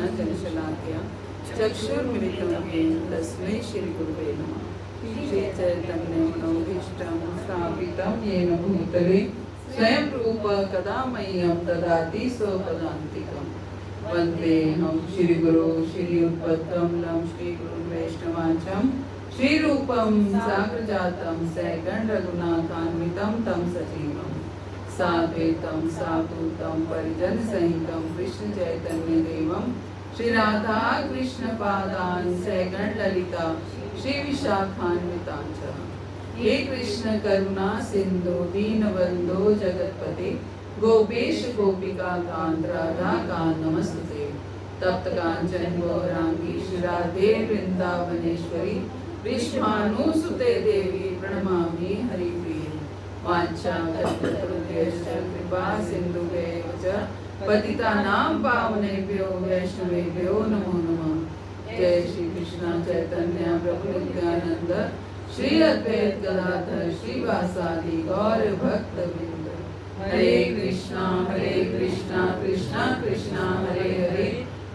ज्ञानञ्जनशलाकया चक्षुर्मिलितं येन तस्मै श्रीगुरुवे नमः। श्रीचैतन्यमनोभीष्टं स्थापितं येन भूतले स्वयं रूप कदा मह्यं ददाति स्वपदान्तिकम्। वन्देऽहं श्रीगुरो श्रीयुतपद्कमलं श्रीगुरुं वैष्णवांचं श्रीरूपं साग्रजातं सैकं रघुनाथान्वितं तं सजीवम् साद्वैतं साधुतं परिजनसहितं कृष्ण चैतन्य देवं श्री राधा कृष्ण पादान सैगण ललिता श्री विशाखान्वितांच। हे कृष्ण करुणा सिंधु दीनबंधो जगतपते गोपेश गोपिका कांत राधा कांत नमस्ते। तप्त कांचन गौरांगी श्री राधे वृंदावनेश्वरी विष्णुसुते देवी प्रणमामि हरिप्रिये। वाञ्छाकल्पतरुभ्यश्च कृपा सिन्धुभ्यैव च पतितानां पावनेभ्यो वैष्णवेभ्यो नमो नमः। जय श्री कृष्ण चैतन्य प्रभु नित्यानंद श्री अद्वैत गदाधर श्रीवासादि गौर भक्तवृंद। हरे कृष्णा कृष्णा कृष्णा हरे हरे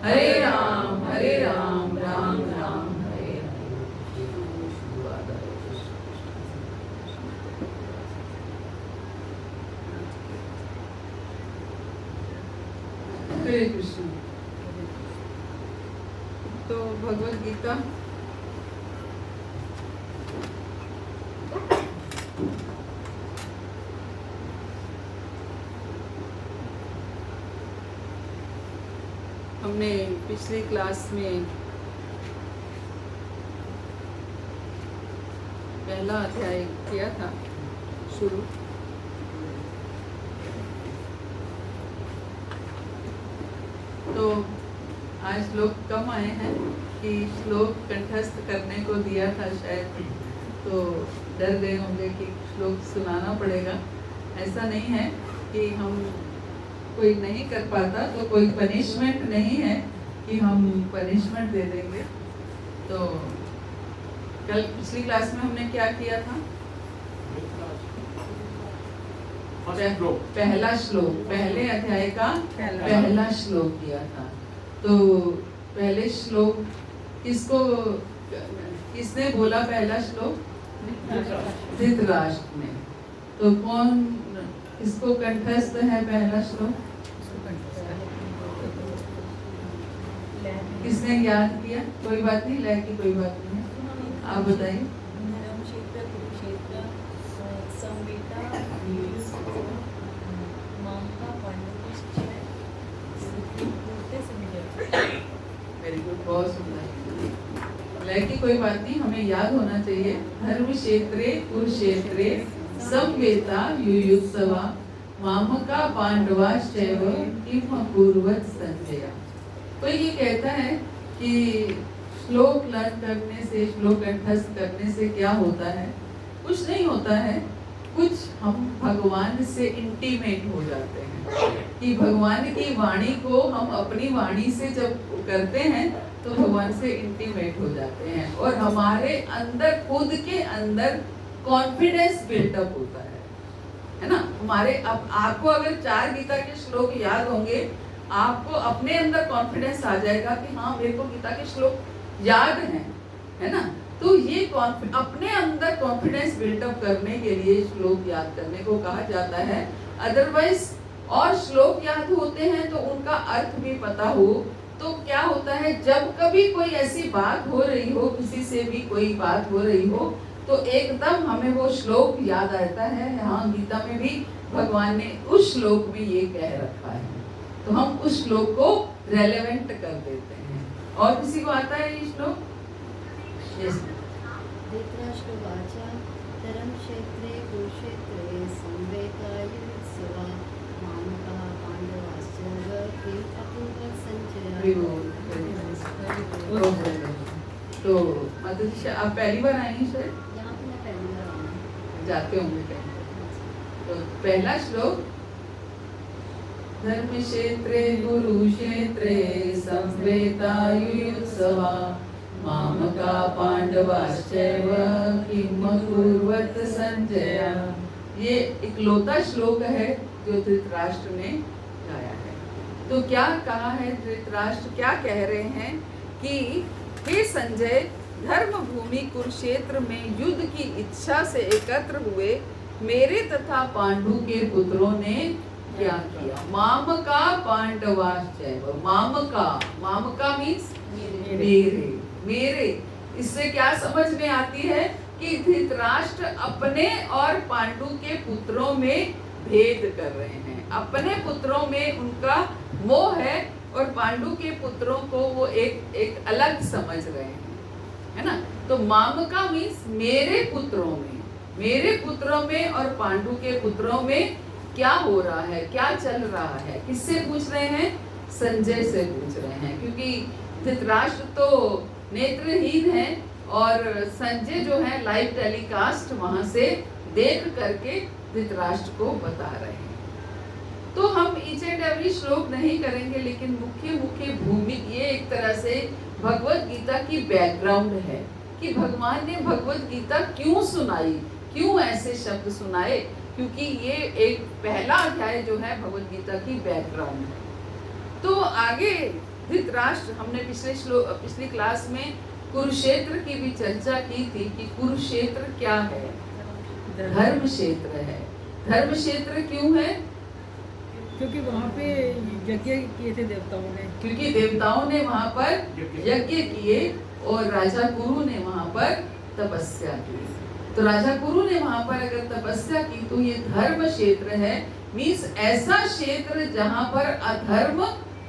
हरे राम राम राम हरे हरे। हरे कृष्ण। तो भगवद गीता हमने पिछली क्लास में पहला अध्याय किया था शुरू। तो आज श्लोक कम आए हैं कि श्लोक कंठस्थ करने को दिया था शायद, तो डर गए होंगे कि श्लोक सुनाना पड़ेगा। ऐसा नहीं है कि हम कोई नहीं कर पाता तो कोई पनिशमेंट नहीं है कि हम पनिशमेंट दे देंगे। तो कल पिछली क्लास में हमने क्या किया था? पहला श्लोक, पहले अध्याय का पहला श्लोक किया था। तो पहले श्लोक किसने बोला? पहला श्लोक धृतराष्ट्र ने। तो कौन किसको कंठस्थ है पहला श्लोक? किसने याद किया? कोई बात नहीं, लय की कोई बात नहीं है, आप बताइए। वेरी गुड, बहुत सुंदर। लय की कोई बात नहीं, हमें याद होना चाहिए। धर्म क्षेत्रे कुरुक्षेत्रे समवेता युयुत्सवा मामका पांडवाश्चैव किम अकुर्वत संजय। तो ये कहता है कि श्लोक लर्न करने से, श्लोक कंठस्थ करने से क्या होता है? कुछ नहीं होता है, कुछ हम भगवान से इंटीमेट हो जाते हैं कि भगवान की वाणी को हम अपनी वाणी से जब करते हैं तो भगवान से इंटीमेट हो जाते हैं और हमारे अंदर, खुद के अंदर कॉन्फिडेंस बिल्टअप होता है ना। हमारे आपको अगर 4 गीता के श्लोक याद होंगे, आपको अपने अंदर कॉन्फिडेंस आ जाएगा कि हाँ, मेरे को गीता के श्लोक याद हैं, है ना। तो ये अपने अंदर कॉन्फिडेंस बिल्टअप करने के लिए श्लोक याद करने को कहा जाता है। अदरवाइज और श्लोक याद होते हैं तो उनका अर्थ भी पता हो तो क्या होता है, जब कभी कोई ऐसी बात हो रही हो, किसी से भी कोई बात हो रही हो, तो एकदम हमें वो श्लोक याद आता है। हाँ, गीता में भी भगवान ने उस श्लोक में ये कह रखा है, तो हम उस श्लोक को रेलेवेंट कर देते हैं। और किसी को आता है ये श्लोक? यस। धृतराष्ट्रवाचा धर्म क्षेत्रे कुरुक्षेत्रे समवेता युयुत्सवा मामका पांडवाश्चैव किम अकुर्वत संजय। तो माता आप पहली बार आई हैं शायद? यहाँ पे मैं पहली बार आई हूँ। जाते होंगे कहीं। तो पहला श्लोक, धर्म क्षेत्रे कुरुक्षेत्रे समवेता युयुत्सवा मामका पांडवाश्चैव किम अकुर्वत संजय। ये इकलौता श्लोक है जो धृतराष्ट्र ने गाया है। तो क्या कहा है धृतराष्ट्र, क्या कह रहे हैं कि हे संजय, धर्म भूमि कुरुक्षेत्र में युद्ध की इच्छा से एकत्र हुए मेरे तथा पांडु के पुत्रों ने क्या किया। मामका पांडवाश्चैव, मामका मीन्स मेरे। इससे क्या समझ में आती है कि धृतराष्ट्र अपने और पांडु के पुत्रों में भेद कर रहे हैं। अपने पुत्रों में उनका मोह है और पांडु के पुत्रों को वो एक अलग समझ रहे हैं, है ना। तो मामका मीन्स मेरे पुत्रों में और पांडु के पुत्रों में क्या हो रहा है, क्या चल रहा है। किससे पूछ रहे हैं? संजय से पूछ रहे हैं, क्योंकि धृतराष्ट्र तो नेत्रहीन है और संजय जो है लाइव टेलीकास्ट वहां से देख करके धृतराष्ट्र को बता रहे हैं। तो हम ईच एंड एवरी श्लोक नहीं करेंगे, लेकिन मुख्य भूमि ये एक तरह से भगवत गीता की बैकग्राउंड है कि भगवान ने भगवत गीता क्यों सुनाई, क्यों ऐसे शब्द सुनाए, क्योंकि ये एक पहला अध्याय जो है भगवत गीता की बैकग्राउंड है। तो आगे धृतराष्ट्र, हमने पिछली क्लास में कुरुक्षेत्र की भी चर्चा की थी कि कुरुक्षेत्र क्या है? धर्म क्षेत्र है। धर्म क्षेत्र क्यों है? क्योंकि वहाँ पे यज्ञ किए थे देवताओं ने, क्योंकि देवताओं ने वहाँ पर यज्ञ किए और राजा कुरु ने वहाँ पर तपस्या की। तो राजा कुरु ने वहाँ पर अगर तपस्या की तो ये धर्म क्षेत्र है। मीन्स ऐसा क्षेत्र जहाँ पर अधर्म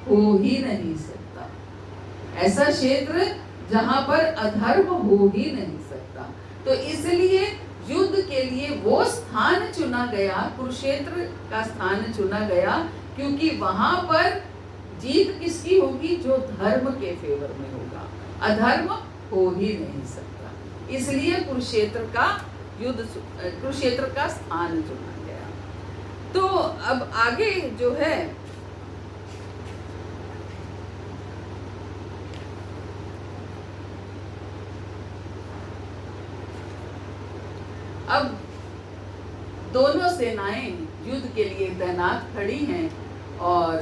हो ही नहीं सकता, ऐसा क्षेत्र जहाँ पर अधर्म हो ही नहीं सकता। तो इसलिए युद्ध के लिए वो स्थान चुना गया, कुरुक्षेत्र का स्थान चुना गया, क्योंकि वहां पर जीत किसकी होगी? जो धर्म के फेवर में होगा, अधर्म हो ही नहीं सकता। इसलिए कुरुक्षेत्र का स्थान चुना गया। तो अब आगे जो है अब दोनों सेनाएं युद्ध के लिए तैनात खड़ी हैं और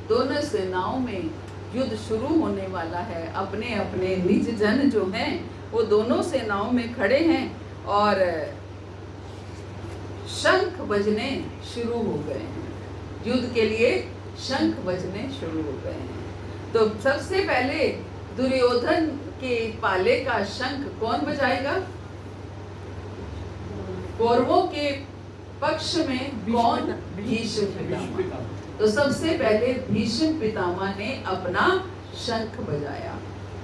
दोनों सेनाओं में युद्ध शुरू होने वाला है। अपने अपने निज जन जो हैं वो दोनों सेनाओं में खड़े हैं और शंख बजने शुरू हो गए हैं। युद्ध के लिए शंख बजने शुरू हो गए हैं। तो सबसे पहले दुर्योधन के पाले का शंख कौन बजाएगा? कौरवों के पक्ष में कौन? भीष्म पितामह। तो सबसे पहले भीष्म पितामह ने अपना शंख बजाया,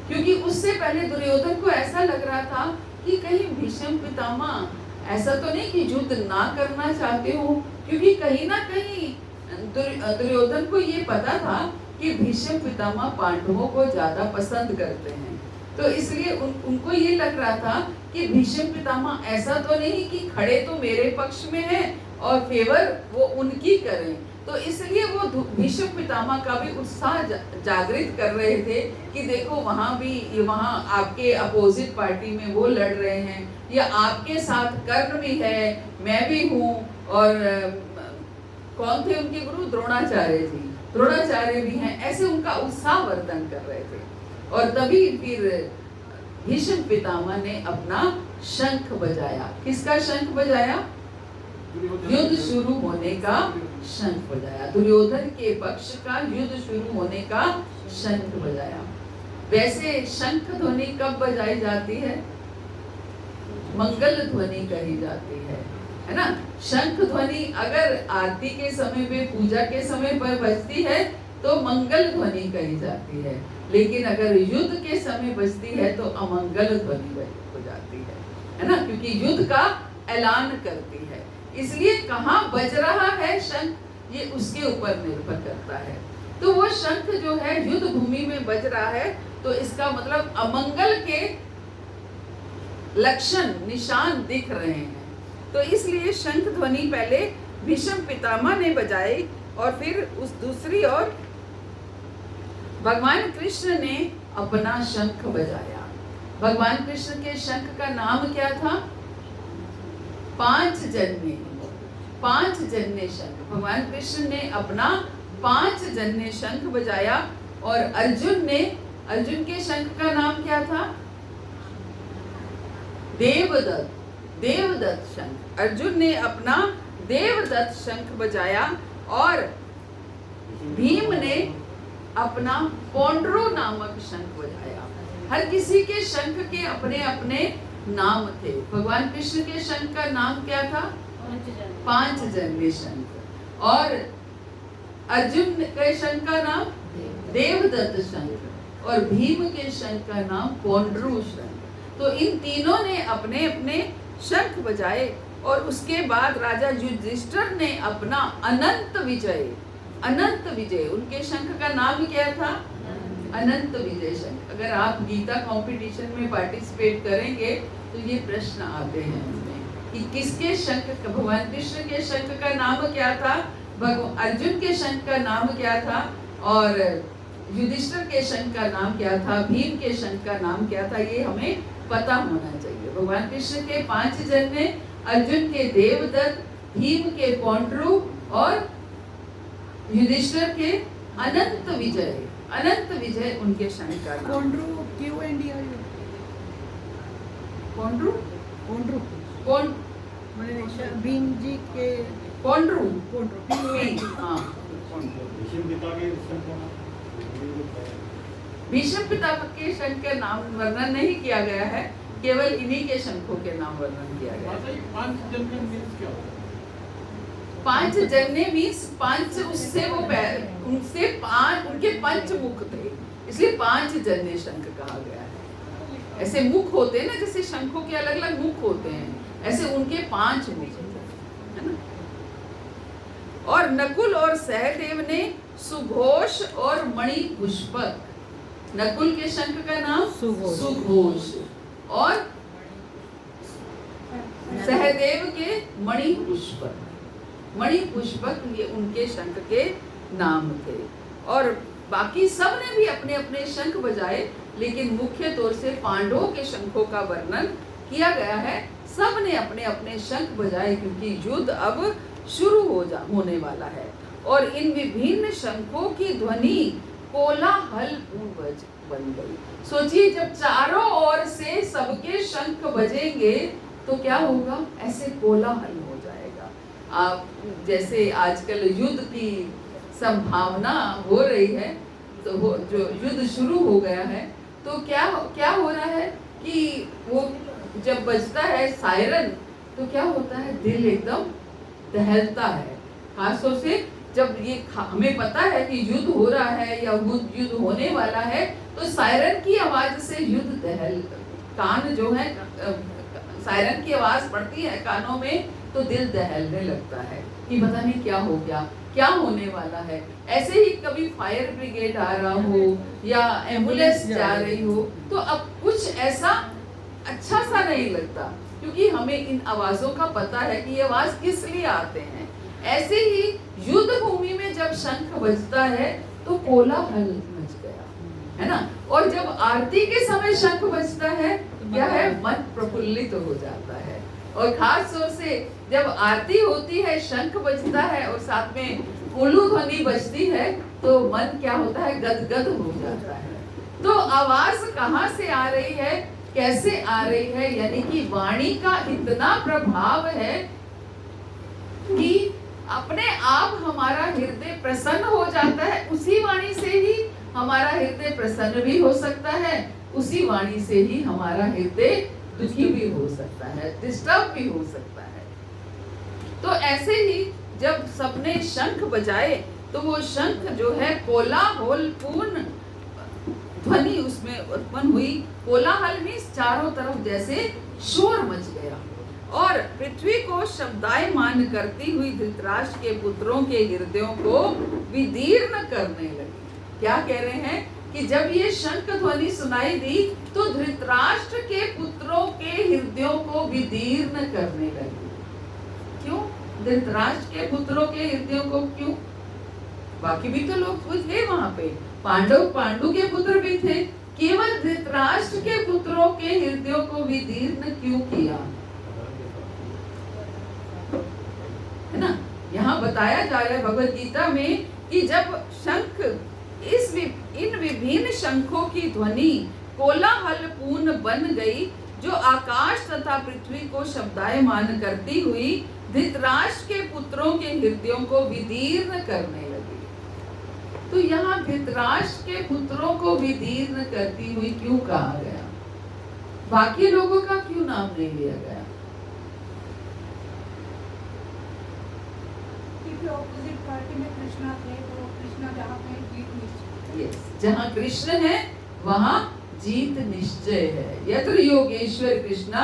क्योंकि उससे पहले दुर्योधन को ऐसा लग रहा था कि कहीं भीष्म पितामह ऐसा तो नहीं कि युद्ध ना करना चाहते हो, क्योंकि कहीं ना कहीं दुर्योधन को ये पता था कि भीष्म पितामह पांडवों को ज्यादा पसंद करते हैं। तो इसलिए उनको ये लग रहा था कि भीष्म पितामह ऐसा तो नहीं कि खड़े तो मेरे पक्ष में हैं और फेवर वो उनकी करें। तो इसलिए वो भीष्म पितामह का भी उत्साह जागृत कर रहे थे कि देखो वहाँ आपके अपोजिट पार्टी में वो लड़ रहे हैं, या आपके साथ कर्ण भी है, मैं भी हूँ, और कौन थे उनके गुरु? द्रोणाचार्य जी, द्रोणाचार्य भी हैं। ऐसे उनका उत्साह वर्धन कर रहे थे। और तभी फिर भीष्म पितामह ने अपना शंख बजाया। किसका शंख बजाया? युद्ध शुरू होने का शंख बजाया। दुर्योधन के पक्ष का युद्ध शुरू होने का शंख बजाया। वैसे शंख ध्वनि कब बजाई जाती है? मंगल ध्वनि कही जाती है ना। शंख ध्वनि अगर आरती के समय पे, पूजा के समय पर बजती है तो मंगल ध्वनि कही जाती है, लेकिन अगर युद्ध के समय बजती है तो अमंगल ध्वनि हो जाती है ना, क्योंकि युद्ध का ऐलान करती है। इसलिए कहाँ बज रहा है शंख, ये उसके ऊपर निर्भर करता है। तो वो शंख जो है युद्ध भूमि में बज रहा है, तो इसका मतलब अमंगल के लक्षण, निशान दिख रहे हैं। तो इसलिए शंख ध्वनि पहले भीष्म पितामह ने बजाई और फिर उस दूसरी ओर भगवान कृष्ण ने अपना शंख बजाया। भगवान कृष्ण के शंख का नाम क्या था? पांच जन्य शंख। भगवान कृष्ण ने अपना 5 जन ने शंख बजाया और अर्जुन के शंख का नाम क्या था? देवदत्त शंख। अर्जुन ने अपना देवदत्त शंख बजाया और भीम ने अपना पौंड्रो नामक शंख बजाया। हर किसी के शंख के अपने अपने नाम थे। भगवान कृष्ण के शंख का नाम क्या था? 5 जन्य शंख। और अर्जुन के शंख का नाम देवदत्त शंख और भीम के शंख का नाम पौंड्रू शंख। तो इन तीनों ने अपने अपने शंख बजाए और उसके बाद राजा युधिष्ठिर ने अपना अनंत विजय, उनके शंख का नाम क्या था? अनंत विजय शंख। अगर आप गीता कंपटीशन में पार्टिसिपेट करेंगे तो ये प्रश्न आते हैं उनमें कि किसके शंख, भगवान कृष्ण के शंख का नाम क्या था, अर्जुन के शंख का नाम क्या था और युधिष्ठिर के शंख का नाम क्या था, भीम के शंख का नाम क्या था, ये हमें पता होना चाहिए। भगवान कृष्ण के 5 जन ने, अर्जुन के देवदत्त, भीम के पौंड्रू और युधिष्ठिर के अनंत विजय उनके शंख का नाम। पौंड्रू क्यू एंड डी आर यू पौंड्रू मैंने भीम जी के पौंड्रू हाँ भीष्म पितामह के शंख के नाम वर्णन नहीं किया गया है, केवल इन्हीं के शंखों के नाम वर्णन किया गया है। 5 जन्य मीन्स 5 उससे वो उनसे 5 उनके पंच मुख थे, इसलिए 5 जन्य शंख कहा गया है। ऐसे मुख होते हैं ना, जैसे शंखों के अलग अलग मुख होते हैं, ऐसे उनके 5 मुख थे, है ना। और नकुल और सहदेव ने सुघोष और मणि पुष्पक, नकुल के शंख का नाम सुघोष और सहदेव के मणि पुष्पक, ये उनके शंख के नाम थे। और बाकी सब ने भी अपने अपने शंख बजाए, लेकिन मुख्य तौर से पांडवों के शंखों का वर्णन किया गया है। सब ने अपने अपने शंख बजाए क्योंकि युद्ध अब शुरू होने वाला है और इन विभिन्न शंखों की ध्वनि कोलाहलपूर्ण बन गई। सोचिए, जब चारों ओर से सबके शंख बजेंगे तो क्या होगा? ऐसे कोलाहल हो जाएगा। आप जैसे आजकल युद्ध की संभावना हो रही है, तो जो युद्ध शुरू हो गया है, तो क्या हो रहा है कि वो जब बजता है सायरन, तो क्या होता है? दिल एकदम दहलता है। खासतौर से जब ये हमें पता है कि युद्ध हो रहा है या युद्ध होने वाला है, तो सायरन की आवाज से युद्ध कान जो है, सायरन की आवाज पड़ती है कानों में तो दिल दहलने लगता है कि पता नहीं क्या हो गया, क्या होने वाला है। ऐसे ही कभी फायर ब्रिगेड आ रहा हो या एम्बुलेंस जा रही हो, तो अब कुछ ऐसा अच्छा सा नहीं लगता, क्योंकि हमें इन आवाजों का पता है कि ये आवाज किस लिए आते हैं। ऐसे ही युद्ध भूमि में जब शंख बजता है तो कोलाहल मच गया, है ना। और जब आरती के समय शंख बजता है, क्या है? मन प्रफुल्लित हो जाता है। और खास तौर से जब आरती होती है, शंख बजता है और साथ में उल्लू ध्वनि बजती है, तो मन क्या होता है? गदगद हो जाता है। तो आवाज कहाँ से आ रही है, कैसे आ रही है? यानी कि वाणी का इतना प्रभाव है कि अपने आप हमारा हृदय प्रसन्न हो जाता है। उसी वाणी से ही हमारा हृदय प्रसन्न भी हो सकता है, उसी वाणी से ही हमारा हृदय दुखी भी हो सकता है, डिस्टर्ब भी हो सकता है। तो ऐसे ही जब सबने शंख बजाए, तो वो शंख जो है कोलाहलपूर्ण ध्वनि उसमें उत्पन्न हुई। कोलाहल में चारों तरफ जैसे शोर मच गया और पृथ्वी को शब्दायमान करती हुई धृतराष्ट्र के पुत्रों के हृदयों को विदीर्ण करने लगी। क्या कह रहे हैं कि जब ये शंख ध्वनि सुनाई दी तो धृतराष्ट्र के पुत्रों के हृदयों को विदीर्ण करने लगी। क्यों? धृतराष्ट्र के पुत्रों के हृदयों को क्यों? बाकी भी तो लोग थे वहां पे, पांडु के पुत्र भी थे, केवल धृतराष्ट्र के पुत्रों के हृदयों को विदीर्ण क्यों किया? है ना। यहाँ बताया जा रहा है भगवद गीता में कि जब शंख इन विभिन्न शंखों की ध्वनि कोलाहल पूर्ण बन गई, जो आकाश तथा पृथ्वी को शब्दायमान करती हुई धृतराष्ट्र के पुत्रों के हृदयों को विदीर्ण करने लगी। तो यहाँ धृतराष्ट्र के पुत्रों को विदीर्ण करती हुई क्यों कहा गया? बाकी लोगों का क्यों नाम नहीं लिया गया? क्योंकि ऑपोजिट पार्टी में कृष्णा थे, तो कृष्णा जहाँ पे जीत निश्चित। यस, जहाँ कृष्ण है वहाँ जीत निश्चय है। यत्र योगेश्वर कृष्णा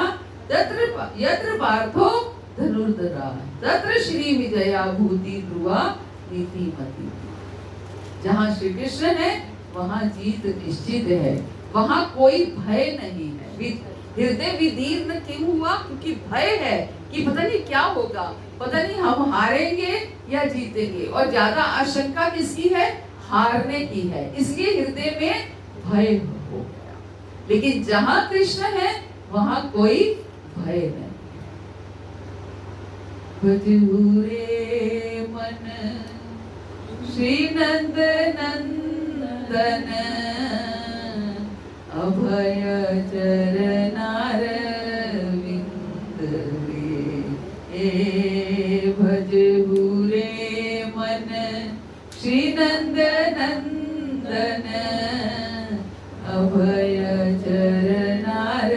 यत्र पार्थो धनुर्धरा तत्र श्री विजया भूति ध्रुवा नीतिमती। जहाँ श्री कृष्ण है वहाँ जीत निश्चित है, वहाँ कोई भय नहीं है। हृदय विदीर्ण क्यों हुआ? क्योंकि भय है कि पता नहीं क्या होगा, पता नहीं हम हारेंगे या जीतेंगे, और ज्यादा आशंका किसकी है? हारने की है, इसलिए हृदय में भय हो गया। लेकिन जहाँ कृष्ण है वहाँ कोई भय नहीं। भजूरे मन श्री नंद नंदन अभय चरनार विंद रे। भजूरे मन श्री नंद नंदन अभय चरनार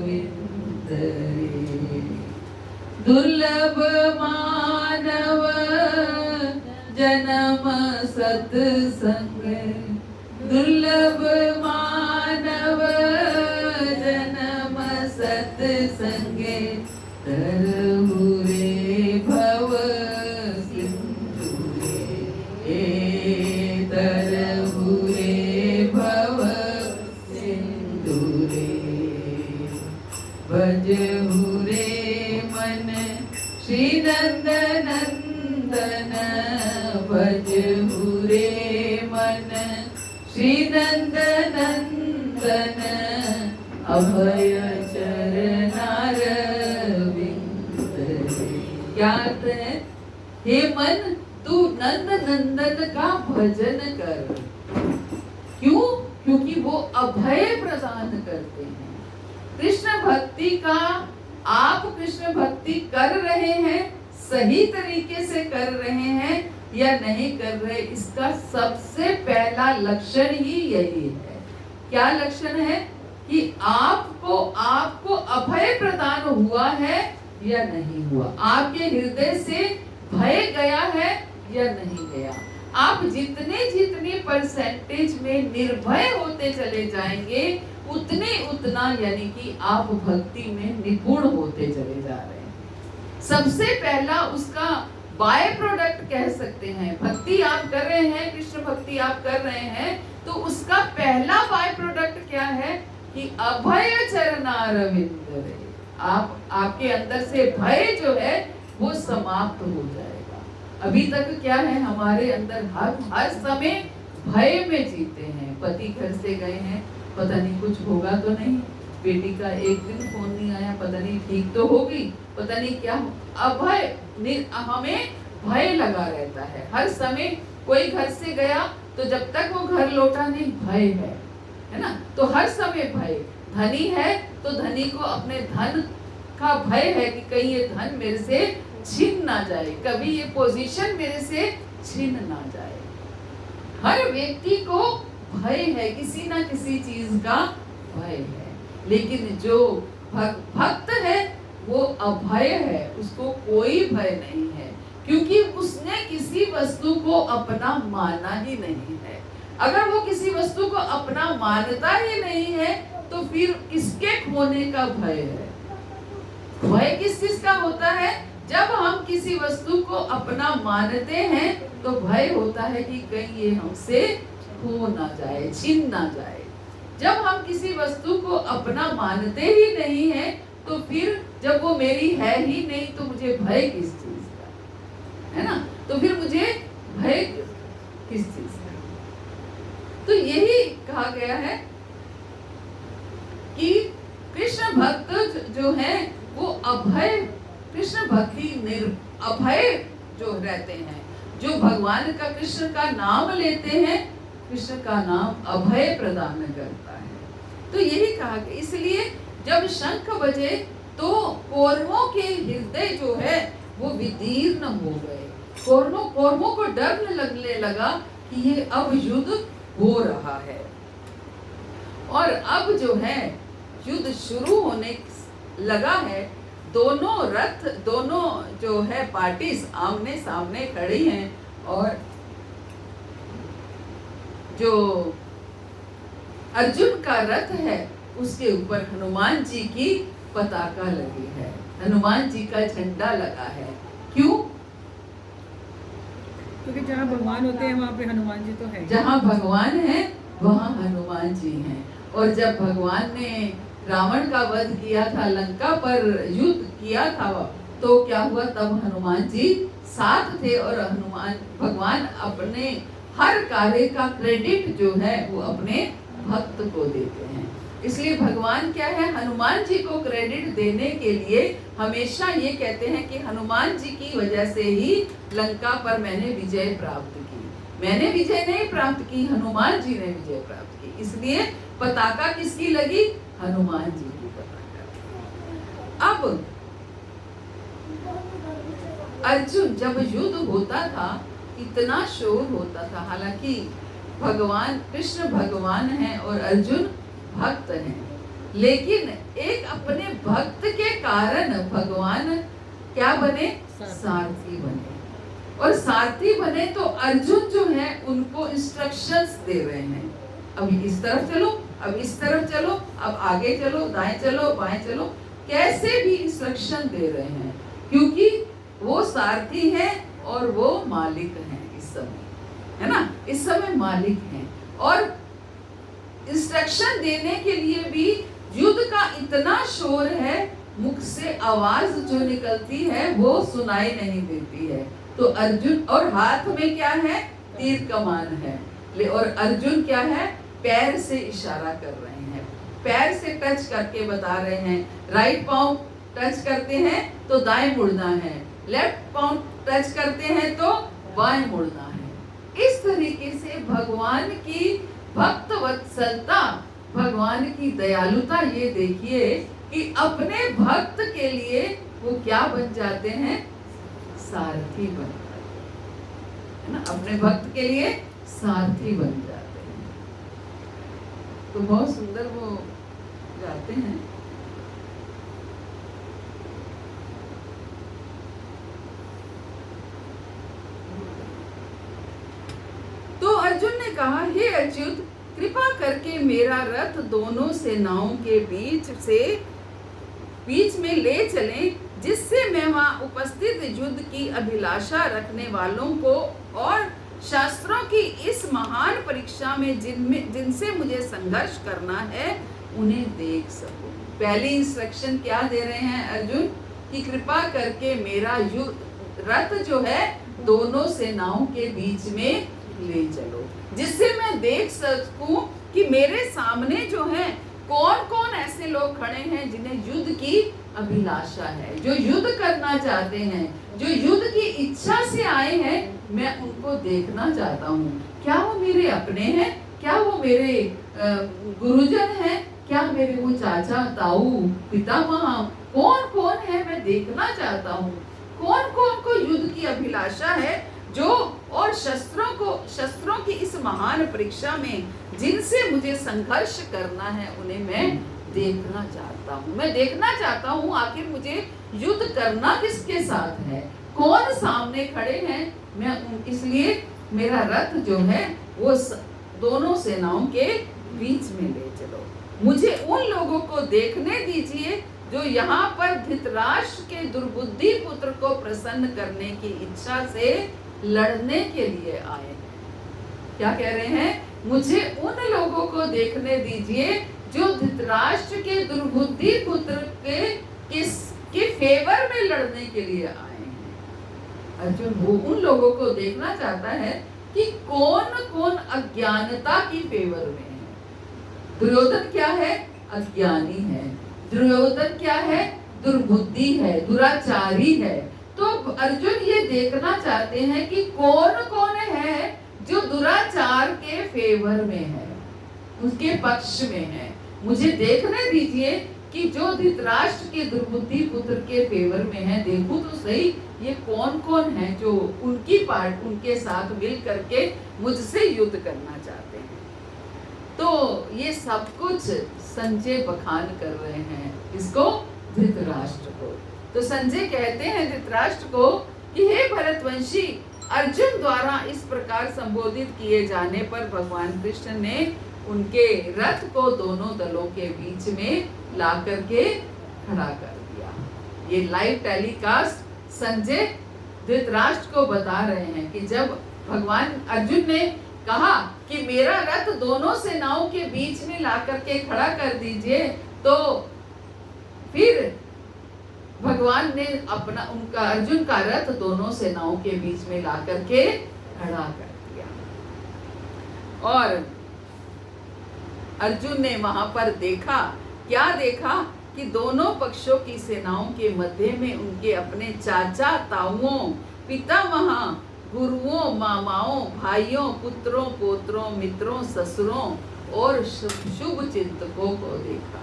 विंद रे। दुर्लभ मानव जन्म सत्संग, दुर्लभ मानव जन्म सत्संग, तरहु रे भव सिंधु रे, तरहु रे भव सिंधु रे। भजहु रे मन श्री नंद नंदन, भजहु रे मन श्री नंद नंदन अभय चरनार विंद रे। क्या अर्थ है? हे मन, तू नंद नंदन का भजन कर। क्यों? क्योंकि वो अभय प्रदान करते हैं। कृष्ण भक्ति का आप कृष्ण भक्ति कर रहे हैं, सही तरीके से कर रहे हैं या नहीं कर रहे, इसका सबसे पहला लक्षण ही यही है। क्या लक्षण है? कि आपको अभय प्रदान हुआ है या नहीं हुआ, आपके हृदय से भय गया है या नहीं गया। आप जितने परसेंटेज में निर्भय होते चले जाएंगे, उतना यानी कि आप भक्ति में निपुण होते चले जा रहे हैं। सबसे पहला उसका बाय प्रोडक्ट कह सकते हैं। भक्ति आप कर रहे हैं, कृष्ण भक्ति आप कर रहे हैं, तो उसका पहला बाय प्रोडक्ट क्या है? कि अभय चरणारविंद रे। आपके अंदर से भय जो है वो समाप्त हो जाएगा। अभी तक क्या है, हमारे अंदर हर समय भय में जीते हैं। पति घर से गए हैं, पता नहीं कुछ होगा तो नहीं, बेटी का एक दिन फोन नहीं आया, पता नहीं ठीक तो होगी, पता नहीं क्या। अभय, हमें भय लगा रहता है हर समय। कोई घर से गया तो जब तक वो घर लौटा नहीं, भय है ना। तो हर समय भय। धनी है तो धनी को अपने धन का भय है कि कहीं ये धन मेरे से छीन ना जाए, कभी ये पोजीशन मेरे से छीन ना जाए। हर व्यक्ति को भय है, किसी ना किसी चीज का भय है। लेकिन जो भक्त है वो अभय है, उसको कोई भय नहीं है, क्योंकि उसने किसी वस्तु को अपना माना ही नहीं है। अगर वो किसी वस्तु को अपना मानता ही नहीं है तो फिर किसके खोने का भय है? भय किस चीज का होता है? जब हम किसी वस्तु को अपना मानते हैं तो भय होता है कि कहीं ये हमसे खो ना जाए, छीन ना जाए। जब हम किसी वस्तु को अपना मानते ही नहीं है तो फिर जब वो मेरी है ही नहीं तो मुझे भय किस चीज का, है ना। तो फिर मुझे भय किस चीज का? तो यही कहा गया है कि कृष्ण भक्त जो है वो अभय, कृष्ण भक्ति अभय जो रहते हैं, जो भगवान का, कृष्ण का नाम लेते हैं, कृष्ण का नाम अभय प्रदान करता है। तो यही कहा कि इसलिए जब शंख बजे तो कौरवों के हृदय जो है वो विदीर्ण हो गए। कौरवों को डर लगने लगा कि ये अब युद्ध हो रहा है, और अब जो है युद्ध शुरू होने लगा है। दोनों रथ, दोनों जो है पार्टीज आमने सामने खड़ी हैं, और जो अर्जुन का रथ है उसके ऊपर हनुमान जी की पताका लगी है, हनुमान जी का झंडा लगा है। क्यों? क्योंकि जहाँ भगवान होते हैं वहाँ पे हनुमान जी तो है। जहाँ भगवान है वहाँ हनुमान जी हैं। और जब भगवान ने रावण का वध किया था, लंका पर युद्ध किया था, तो क्या हुआ? तब हनुमान जी साथ थे, और भगवान अपने हर कार्य का क्रेडिट जो है वो अपने भक्त को देते हैं। इसलिए भगवान क्या है, हनुमान जी को क्रेडिट देने के लिए हमेशा ये कहते हैं कि हनुमान जी की वजह से ही लंका पर मैंने विजय प्राप्त की। मैंने विजय नहीं प्राप्त की, हनुमान जी ने विजय प्राप्त की। इसलिए पताका किसकी लगी? हनुमान जी की पताका। अब अर्जुन, जब युद्ध होता था इतना शोर होता था, हालांकि भगवान कृष्ण भगवान हैं और अर्जुन भक्त हैं, लेकिन एक अपने भक्त के कारण भगवान क्या बने? सारथी बने। और सारथी बने तो अर्जुन जो है उनको इंस्ट्रक्शंस दे रहे हैं, अब इस तरफ चलो, अब इस तरफ चलो, अब आगे चलो, दाएं चलो, बाएं चलो, कैसे भी इंस्ट्रक्शन दे रहे हैं, क्योंकि वो सारथी है और वो मालिक हैं इस समय, है ना? इस समय मालिक हैं। और इंस्ट्रक्शन देने के लिए भी युद्ध का इतना शोर है, मुख से आवाज जो निकलती है वो सुनाई नहीं देती है। तो अर्जुन, और हाथ में क्या है? तीर कमान है, और अर्जुन क्या है? पैर से इशारा कर रहे हैं, पैर से टच करके बता रहे हैं। राइट पांव टच करते हैं तो दाएं मुड़ना है, लेफ्ट पांव टच करते हैं तो बाएं मुड़ना है। इस तरीके से भगवान की भक्त वत्सलता, भगवान की दयालुता, ये देखिए कि अपने भक्त के लिए वो क्या बन जाते हैं? सारथी बन जाते हैं ना, अपने भक्त के लिए सारथी बन जाते हैं। तो बहुत सुंदर वो गाते हैं। तो अर्जुन ने कहा, हे अच्युत, कृपा करके मेरा रथ दोनों सेनाओं के बीच में ले चलें, जिससे मैं वहां उपस्थित युद्ध की अभिलाषा रखने वालों को और शास्त्रों की इस महान परीक्षा में जिनसे मुझे संघर्ष करना है उन्हें देख सकूं। पहली इंस्ट्रक्शन क्या दे रहे हैं अर्जुन? कि कृपा करके मेरा रथ जो है दोनों सेनाओं के बीच में ले चलो, जिससे मैं देख सकूं कि मेरे सामने जो है कौन कौन ऐसे लोग खड़े हैं जिन्हें युद्ध की अभिलाषा है, जो युद्ध करना चाहते हैं, जो युद्ध की इच्छा से आए हैं। मैं उनको देखना चाहता हूँ। क्या वो मेरे अपने हैं? क्या वो मेरे गुरुजन हैं? क्या मेरे वो चाचा, ताऊ, पितामह, कौन कौन है? मैं देखना चाहता हूँ कौन कौन को युद्ध की अभिलाषा है, जो और शस्त्रों की इस महान परीक्षा में जिनसे मुझे संघर्ष करना है उन्हें मैं देखना चाहता हूँ। मैं देखना चाहता हूँ आखिर मुझे युद्ध करना किसके साथ है, कौन सामने खड़े हैं। मैं इसलिए मेरा रथ जो है वो दोनों सेनाओं के बीच में ले चलो। मुझे उन लोगों को देखने दीजिए जो यहाँ पर धृतराष्ट्र के दुर्बुद्धि पुत्र को प्रसन्न करने की इच्छा से लड़ने के लिए आए हैं। क्या कह रहे हैं? मुझे उन लोगों को देखने दीजिए जो धृतराष्ट्र के दुर्बुद्धि पुत्र के फेवर में लड़ने के लिए आए हैं। अर्जुन वो उन लोगों को देखना चाहता है कि कौन कौन अज्ञानता की फेवर में है। दुर्योधन क्या है? अज्ञानी है। दुर्योधन क्या है? दुर्बुद्धि है, दुराचारी है। तो अर्जुन ये देखना चाहते हैं कि कौन कौन है जो दुराचार के फेवर में है, उसके पक्ष में है। मुझे देखने दीजिए कि जो धृतराष्ट्र के दुर्बुद्धि पुत्र के फेवर में है, देखूं तो सही ये कौन कौन है जो उनके साथ मिल करके मुझसे युद्ध करना चाहते हैं। तो ये सब कुछ संजय बखान कर रहे हैं इसको, धृतराष्ट्र को। तो संजय कहते हैं धृतराष्ट्र को कि हे भरतवंशी, अर्जुन द्वारा इस प्रकार संबोधित किए जाने पर भगवान कृष्ण ने उनके रथ को दोनों दलों के बीच में ला करके खड़ा कर दिया। ये लाइव टेलीकास्ट संजय धृतराष्ट्र को बता रहे हैं कि जब भगवान अर्जुन ने कहा कि मेरा रथ दोनों सेनाओं के बीच में ला करके खड़ा कर दीजिए, तो फिर भगवान ने उनका अर्जुन का रथ दोनों सेनाओं के बीच में ला करके खड़ा कर दिया। और अर्जुन ने वहां पर देखा, क्या देखा कि दोनों पक्षों की सेनाओं के मध्य में उनके अपने चाचा ताऊओं, पितामह, गुरुओं, मामाओं, भाइयों, पुत्रों, पोत्रों, मित्रों, ससुरों और शुभ चिंतकों को देखा।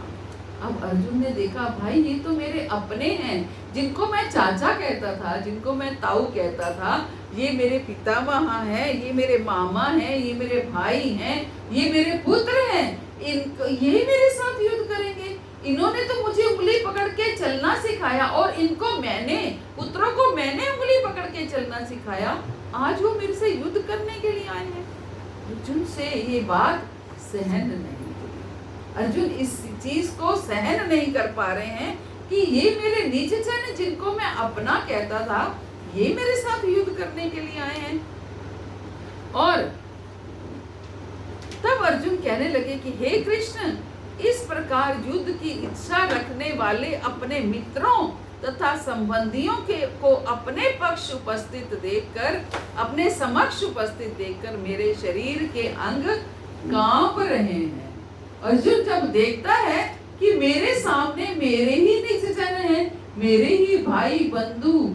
अब अर्जुन ने देखा, भाई ये तो मेरे अपने हैं, जिनको मैं चाचा कहता था, जिनको मैं ताऊ कहता था, ये मेरे पितामह हैं, ये मेरे मामा हैं, ये मेरे भाई हैं, ये मेरे पुत्र हैं, यही मेरे साथ युद्ध करेंगे। इन्होंने तो मुझे उंगली पकड़ के चलना सिखाया और इनको पुत्रों को मैंने उंगली पकड़ के चलना सिखाया, आज वो मेरे से युद्ध करने के लिए आए हैं। अर्जुन से ये बात सहन नहीं हुई। अर्जुन इस चीज को सहन नहीं कर पा रहे हैं कि ये मेरे निज जन, जिनको मैं अपना कहता था, ये मेरे साथ युद्ध करने के लिए आए हैं। और तब अर्जुन कहने लगे कि हे कृष्ण, इस प्रकार युद्ध की इच्छा रखने वाले अपने मित्रों तथा संबंधियों को अपने पक्ष उपस्थित देखकर, अपने समक्ष उपस्थित देखकर मेरे शरीर के अंग कांप रहे हैं। अर्जुन जब देखता है कि मेरे सामने मेरे ही निजजन हैं, मेरे ही भाई बंधु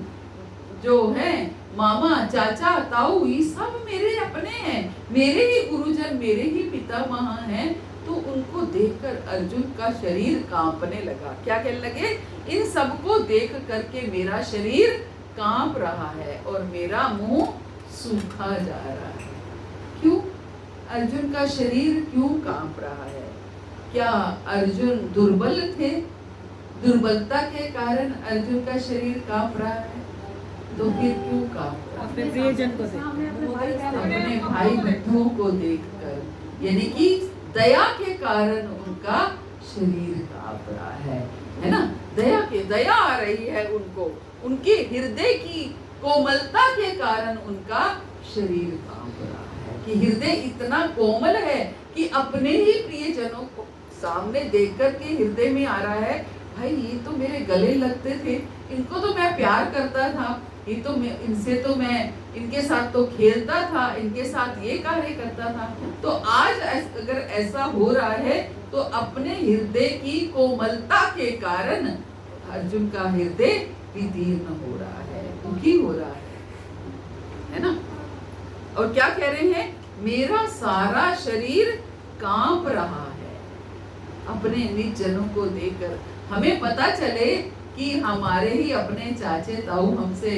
जो हैं, मामा, चाचा, ताऊ, ये सब मेरे अपने हैं, मेरे ही गुरुजन, मेरे ही पितामह हैं, तो उनको देखकर अर्जुन का शरीर कांपने लगा। क्या कहने लगे? इन सबको देख करके मेरा शरीर कांप रहा है और मेरा मुंह सूखा जा रहा है। क्यों? अर्जुन का शरीर क्यों कांप रहा है? क्या अर्जुन दुर्बल थे? दुर्बलता के कारण अर्जुन का शरीर कांप रहा है? तो फिर क्यों कांप रहा है? अपने प्रियजन को अपने भाई बंधुओं को देखकर, यानी कि दया के कारण उनका शरीर कांप रहा है ना? दया आ रही है उनको, उनके हृदय की कोमलता के कारण उनका शरीर कांप रहा है कि हृदय इतना कोमल है कि अपने ही प्रियजनों को सामने देख कर के हृदय में आ रहा है, भाई ये तो मेरे गले लगते थे, इनको तो मैं प्यार करता था, ये तो मैं इनके साथ तो खेलता था, इनके साथ ये कार्य करता था, तो आज अगर ऐसा हो रहा है तो अपने हृदय की कोमलता के कारण अर्जुन का हृदय विदीर्ण हो रहा है, दुखी हो रहा है ना? और क्या कह रहे हैं? मेरा सारा शरीर कांप रहा है अपने निज जनों को देखकर। हमें पता चले कि हमारे ही अपने चाचे ताऊ हमसे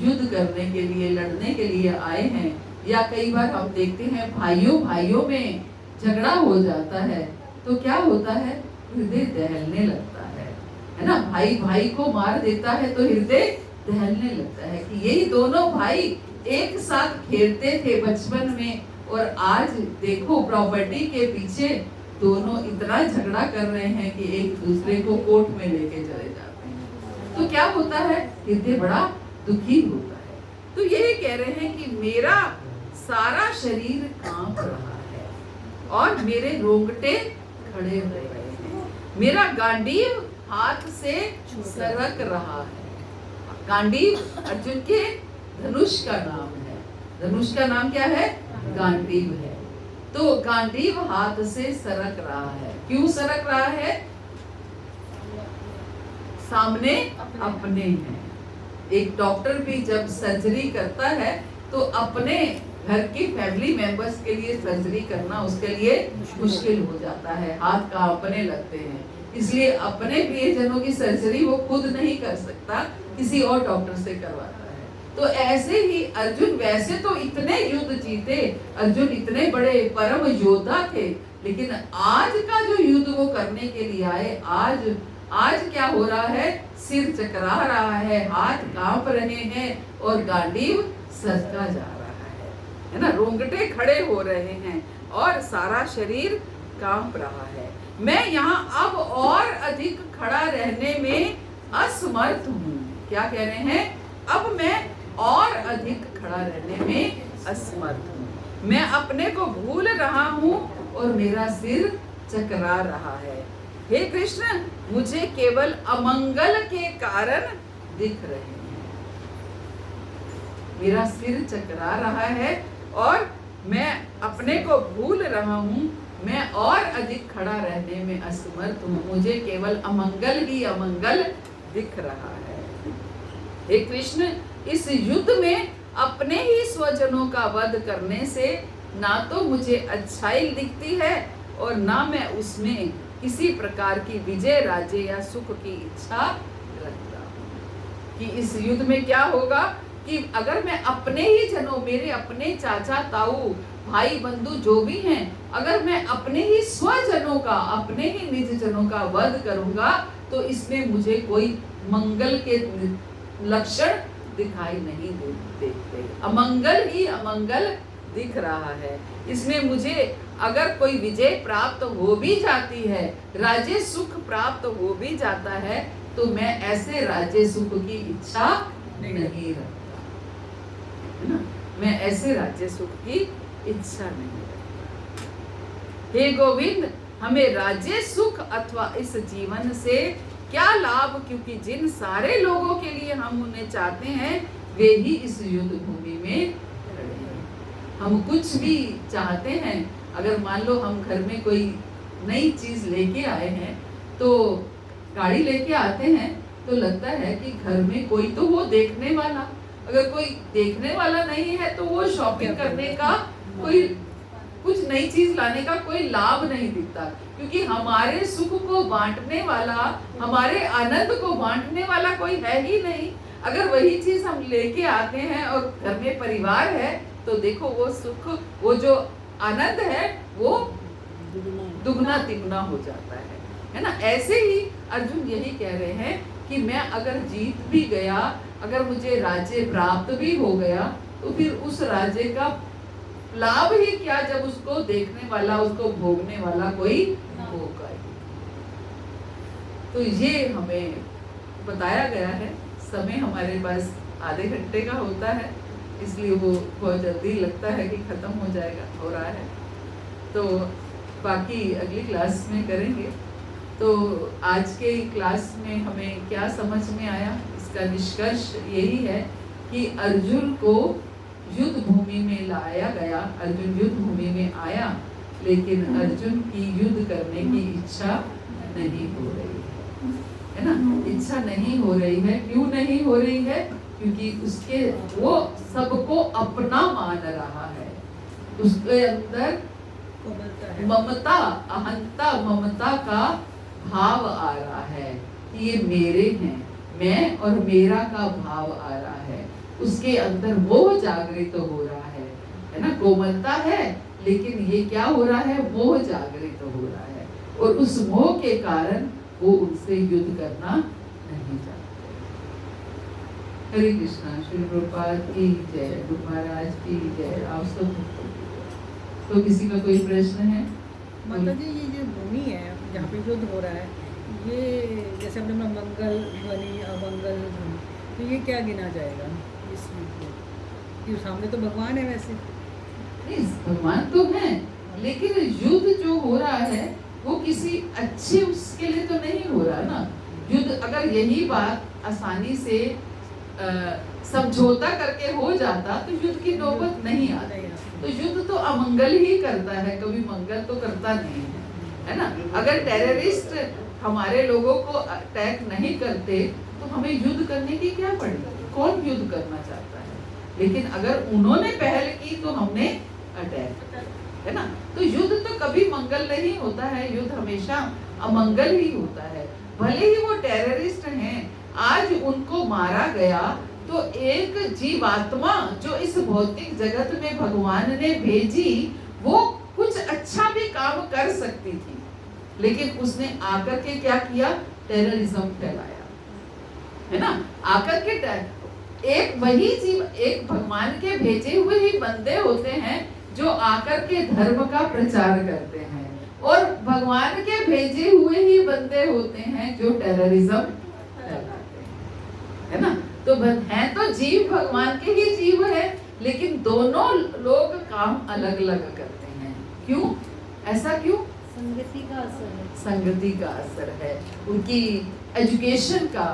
युद्ध करने के लिए, लड़ने के लिए आए हैं, या कई बार हम देखते हैं भाइयों में झगड़ा हो जाता है, तो क्या होता है? हृदय दहलने लगता है ना? भाई को मार देता है तो हृदय दहलने लगता है कि यही दोनों भाई एक साथ खेलते थे बचपन में, और आज देखो प्रॉपर्टी के पीछे दोनों इतना झगड़ा कर रहे हैं कि एक दूसरे को कोर्ट में लेके चले जाते हैं। तो क्या होता है? हृदय बड़ा दुखी होता है। तो यही कह रहे हैं कि मेरा सारा शरीर कांप रहा है और मेरे रोंगटे खड़े हो रहे हैं, मेरा गांडीव हाथ से सरक रहा है। गांडीव अर्जुन के धनुष का नाम है। धनुष का नाम क्या है? गांडीव है। तो गांडीव हाथ से सरक रहा है। क्यों सरक रहा है? सामने अपने हैं, एक डॉक्टर भी जब सर्जरी करता है तो अपने घर के फैमिली मेंबर्स के लिए सर्जरी करना उसके लिए मुश्किल हो जाता है, हाथ कांपने लगते हैं। इसलिए अपने प्रियजनों की सर्जरी वो खुद नहीं कर सकता, किसी और डॉक्टर से करवाता है। तो ऐसे ही अर्जुन वैसे तो इतने युद्ध जीते, अर्जुन इतने बड़े परम योद्धा थे, लेकिन आज का जो युद्ध वो करने के लिए आए, आज क्या हो रहा है, सिर चकरा रहा है, हाथ कांप रहे हैं और गांडीव सजका जा रहा है ना, रोंगटे खड़े हो रहे हैं और सारा शरीर कांप रहा है। मैं यहाँ अब और अधिक खड़ा रहने में असमर्थ हूँ। क्या कह रहे हैं? अब मैं और अधिक खड़ा रहने में असमर्थ हूँ। मैं अपने को भूल रहा हूँ और मेरा सिर चकरा रहा है। हे कृष्ण, मुझे केवल अमंगल के कारण दिख रहे हैं। मेरा सिर चकरा रहा है और मैं अपने को भूल रहा हूँ, मैं और अधिक खड़ा रहने में असमर्थ हूँ, मुझे केवल अमंगल ही अमंगल दिख रहा है। हे कृष्ण, इस युद्ध में अपने ही स्वजनों का वध करने से ना तो मुझे अच्छाई दिखती है और ना मैं उसमें किसी प्रकार की विजय, राज्य या सुख की इच्छा रखता हूँ। कि इस युद्ध में क्या होगा कि अगर मैं अपने ही जनों, मेरे अपने चाचा ताऊ भाई बंधु जो भी हैं, अगर मैं अपने ही स्वजनों का, अपने ही निज जनों का वध करूंगा तो इसमें मुझे कोई मंगल के लक्षण दिखाई नहीं देते, अमंगल ही अमंगल दिख रहा है। इसमें मुझे अगर कोई विजय प्राप्त हो भी जाती है, राज्य सुख प्राप्त हो भी जाता है, तो मैं ऐसे राज्य सुख की इच्छा नहीं रखता, है ना, मैं ऐसे राज्य सुख की इच्छा नहीं रखता। हे गोविंद, हमें राज्य सुख अथवा इस जीवन से क्या लाभ, क्योंकि जिन सारे लोगों के लिए हम उन्हें चाहते हैं वे ही इस युद्ध भूमि में खड़े हैं। हम कुछ भी चाहते हैं, अगर मान लो हम घर में कोई नई चीज लेके आए हैं, तो गाड़ी लेके आते हैं तो लगता है कि घर में कोई तो वो देखने वाला, अगर कोई देखने वाला नहीं है तो वो शॉपिंग करने का, कोई कुछ नई चीज लाने का कोई लाभ नहीं दिखता, क्योंकि हमारे सुख को बांटने वाला, हमारे आनंद को बांटने वाला कोई है ही नहीं। अगर वही चीज हम लेके आते हैं और घर में परिवार है तो देखो वो सुख, वो जो आनंद है वो दुगना तिगुना हो जाता है ना। ऐसे ही अर्जुन यही कह रहे हैं कि मैं अगर जीत भी गया, अगर मुझे राज्य प्राप्त भी हो गया, तो फिर उस राज्य का लाभ ही क्या जब उसको देखने वाला, उसको भोगने वाला कोई होगा ही। तो ये हमें बताया गया है। समय हमारे पास आधे घंटे का होता है, इसलिए वो बहुत जल्दी लगता है कि खत्म हो जाएगा, हो रहा है। तो बाकी अगली क्लास में करेंगे। तो आज के क्लास में हमें क्या समझ में आया, इसका निष्कर्ष यही है कि अर्जुन को युद्ध भूमि में लाया गया, अर्जुन युद्ध भूमि में आया, लेकिन अर्जुन की युद्ध करने की इच्छा नहीं हो रही है ना, इच्छा नहीं हो रही है। क्यों नहीं हो रही है? क्योंकि उसके, वो सबको अपना मान रहा है, उसके अंदर ममता, अहंता, ममता का भाव आ रहा है कि ये मेरे हैं, मैं और मेरा का भाव आ रहा है। उसके अंदर मोह जागृत हो रहा है ना, कोमलता है लेकिन ये क्या हो रहा है, मोह जागृत हो रहा है, और उस मोह के कारण वो उनसे युद्ध करना नहीं चाहते। हरे कृष्णा। श्री प्रभुपाद की जय, गुरु महाराज की जय। आप सब तो किसी का कोई प्रश्न है? माता जी, ये जो भूमि है जहाँ पे युद्ध हो रहा है, ये जैसे हमने मंगल ध्वनि, अमंगल ध्वनि, तो ये क्या गिना जाएगा इस युद्ध में? कि सामने तो भगवान है वैसे। नहीं, भगवान तो है, लेकिन युद्ध जो हो रहा है वो किसी अच्छे उसके लिए तो नहीं हो रहा ना। युद्ध अगर यही बात आसानी से समझौता करके हो जाता तो युद्ध की नौबत नहीं आती। तो युद्ध तो अमंगल ही करता है, कभी मंगल तो करता नहीं है ना। अगर टेररिस्ट हमारे लोगों को अटैक नहीं करते तो हमें युद्ध करने की क्या पड़ी? कौन युद्ध करना चाहता है? लेकिन अगर उन्होंने पहल की तो हमने अटैक, है ना? तो युद्ध तो कभी मंगल नहीं होता है, युद्ध हमेशा अमंगल ही होता है। भले ही वो टेररिस्ट हैं, आज उनको मारा गया तो एक जीवात्मा जो इस भौतिक जगत में भगवान ने भेजी, वो कुछ अच्छा भी काम कर सकती थी, लेकिन उसने आकर के क्या किया? टेररिज्म फैलाया, है ना? आकर के एक वही जीव, एक भगवान के भेजे हुए ही बंदे होते हैं जो आकर के धर्म का प्रचार करते हैं, और भगवान के भेजे हुए ही बंदे होते हैं जो टेररिज्म फैलाते हैं, है ना? तो हैं तो जीव भगवान के ही जीव है, लेकिन दोनों लोग काम अलग अलग करते हैं। क्यों? ऐसा क्यों? संगति का असर है। संगति का असर है, उनकी एजुकेशन का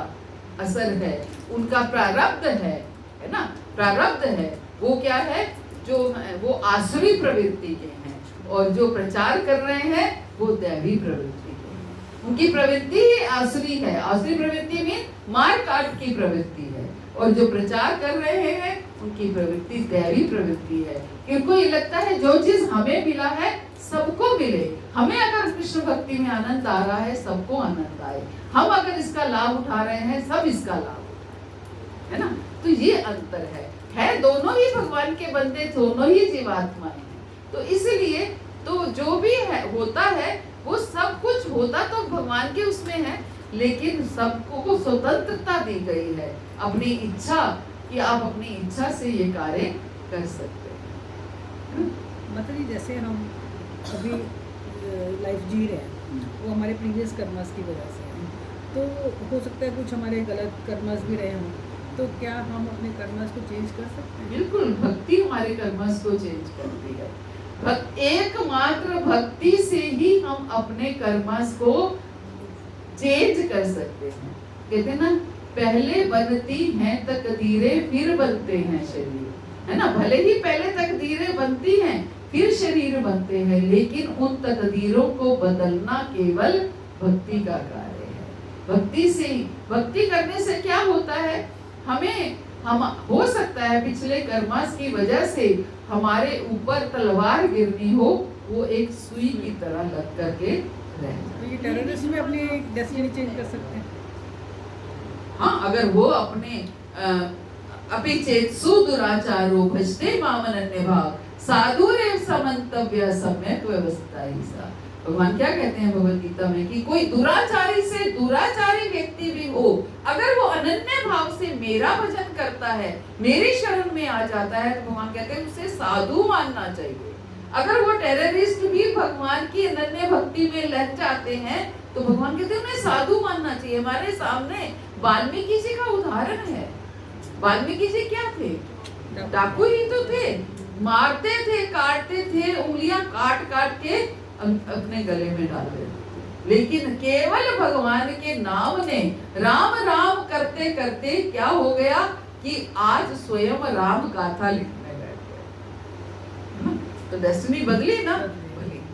असर है, उनका प्रारब्ध है ना? प्रारब्ध है, वो क्या है? जो वो आसुरी प्रवृत्ति के हैं, और जो प्रचार कर रहे हैं वो दैवी प्रवृत्ति के हैं। उनकी प्रवृत्ति ही आसुरी है। आसुरी प्रवृत्ति में मार काट की प्रवृत्ति है, और जो प्रचार कर रहे हैं उनकी प्रवृत्ति दैवी प्रवृत्ति है। क्योंकि ये लगता है जो चीज हमें मिला है सबको मिले। हमें अगर कृष्ण भक्ति में आनंद आ रहा है, सबको आनंद आए। हम अगर इसका लाभ उठा रहे हैं, सब इसका लाभ उठाए, है ना? तो ये अंतर है दोनों ही भगवान के बंदे, दोनों ही जीवात्माएं हैं। तो इसलिए तो जो भी है होता है, वो सब कुछ होता तो भगवान के उसमें है, लेकिन सबको को स्वतंत्रता दी गई है, अपनी इच्छा कि आप अपनी इच्छा से ये कार्य कर सकते हैं। मतलब जैसे हम अभी लाइफ जी रहे हैं, वो हमारे प्रीवियस कर्मस की वजह से है, तो हो सकता है कुछ हमारे गलत कर्मस भी रहे हों, तो क्या हम अपने कर्मस को चेंज कर सकते हैं? बिल्कुल, भक्ति हमारे कर्मस को चेंज करती है। एकमात्र भक्ति से ही हम अपने कर्मस को चेंज कर सकते हैं। कहते हैं ना, पहले बनती हैं तकदीरें फिर बनते हैं शरीर, है ना? भले ही पहले तकदीरें बनती हैं फिर शरीर बनते हैं, लेकिन उन तकदीरों को बदलना केवल भक्ति का कार्य है। भक्ति से, भक्ति करने से क्या होता है? हम हो सकता है पिछले कर्मास की वजह से हमारे ऊपर तलवार गिरनी हो, वो एक सुई की तरह लग करके रह जाए। तो ये टेररिस्ट में अपनी डेस्टिनी चेंज कर सकते हैं? हाँ, अगर वो अपने अपिचेत्सु दुराचारो भजते मामनन्य भाव साधुरेव समन्तव्य सम्यक व्यवस्था ही सा। भगवान क्या कहते हैं भगवद गीता में कि कोई दुराचारी से दुराचारी व्यक्ति भी हो, अगर वो अनन्य भाव से मेरा भजन करता है, मेरी शरण में आ जाता है, तो भगवान कहते हैं उसे साधु मानना चाहिए। अगर वो टेररिस्ट भी भगवान की अनन्य भक्ति में लग जाते हैं, तो भगवान कहते हैं उन्हें साधु मानना चाहिए। हमारे सामने वाल्मीकि जी का उदाहरण है। वाल्मीकि जी क्या थे? डाकू ही तो थे, मारते थे, काटते थे, उंगलियां काट काट के अपने गले में डालते थे। लेकिन केवल भगवान के नाम ने, राम राम करते करते क्या हो गया कि आज स्वयं राम गाथा लिखने बैठ गए। तो डेस्टिनी बदली ना?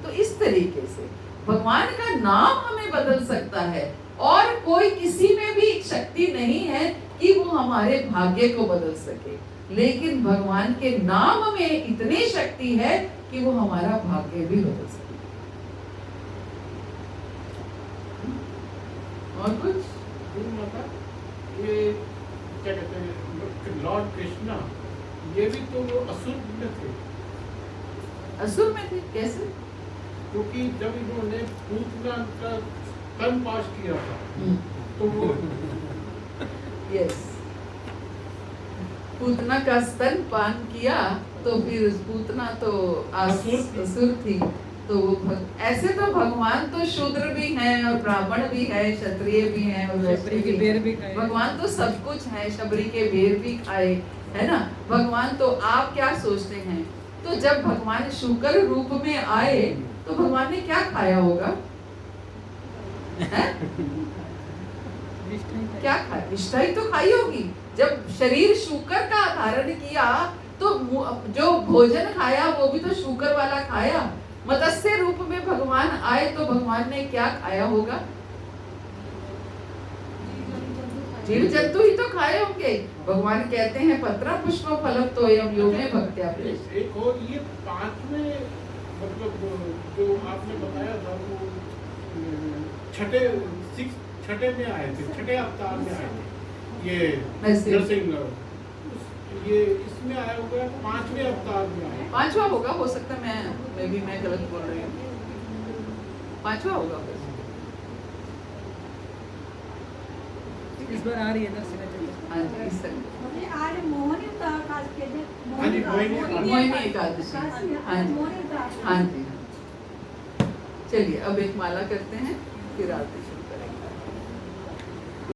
तो इस तरीके से भगवान का नाम हमें बदल सकता है, और कोई किसी में भी शक्ति नहीं है कि वो हमारे भाग्य को बदल सके, लेकिन भगवान के नाम में इतनी शक्ति है कि वो हमारा भाग्य भी बदल सके। और कुछ? माता, ये क्या कहते हैं, लॉर्ड कृष्णा ये भी तो वो असुर में थे। असुर में थे? कैसे? क्योंकि जब इन्होंने पूतना का तन पास किया था, तो वो यस, पूतना का स्तन पान किया, तो फिर पूतना तो असुर थी। तो वो ऐसे तो भगवान तो शूद्र भी हैं और ब्राह्मण भी है, क्षत्रिय भी हैं और वैश्य के बेर भी खाए। भगवान तो सब कुछ है, शबरी के बेर भी खाए, है ना? भगवान तो, आप क्या सोचते हैं? तो जब भगवान शूकर रूप में आए तो भगवान ने क्या खाया होगा? क्या खाया? विष्ठा ही तो खाई होगी। जब शरीर शूकर का धारण किया तो जो भोजन खाया वो भी तो शूकर वाला खाया। मत्स्य रूप में भगवान आए तो भगवान ने क्या खाया होगा? जीव जंतु ही तो खाए होंगे। भगवान कहते हैं पत्र पुष्प फल तोयम यो में भक्त्या प्रेष। एक और ये 5वें मतलब जो आपने बताया था वो छठे में आए थे, छठे अवतार में आए थे ये नरसिंह। ये इसमें आया होगा 5वें अवतार में आया। 5वां होगा, हो सकता है मैं गलत बोल रही हूँ। 5वां होगा बस। इस बार आ रही है नरसिंह चतुर्थी। हाँ जी, इस तरह। अभी आज मोहनी उतार हाँ जी, मोहिनी एकादशी। हाँ जी, हाँ जी। चलिए अब एक माला करते हैं फिर आते हैं।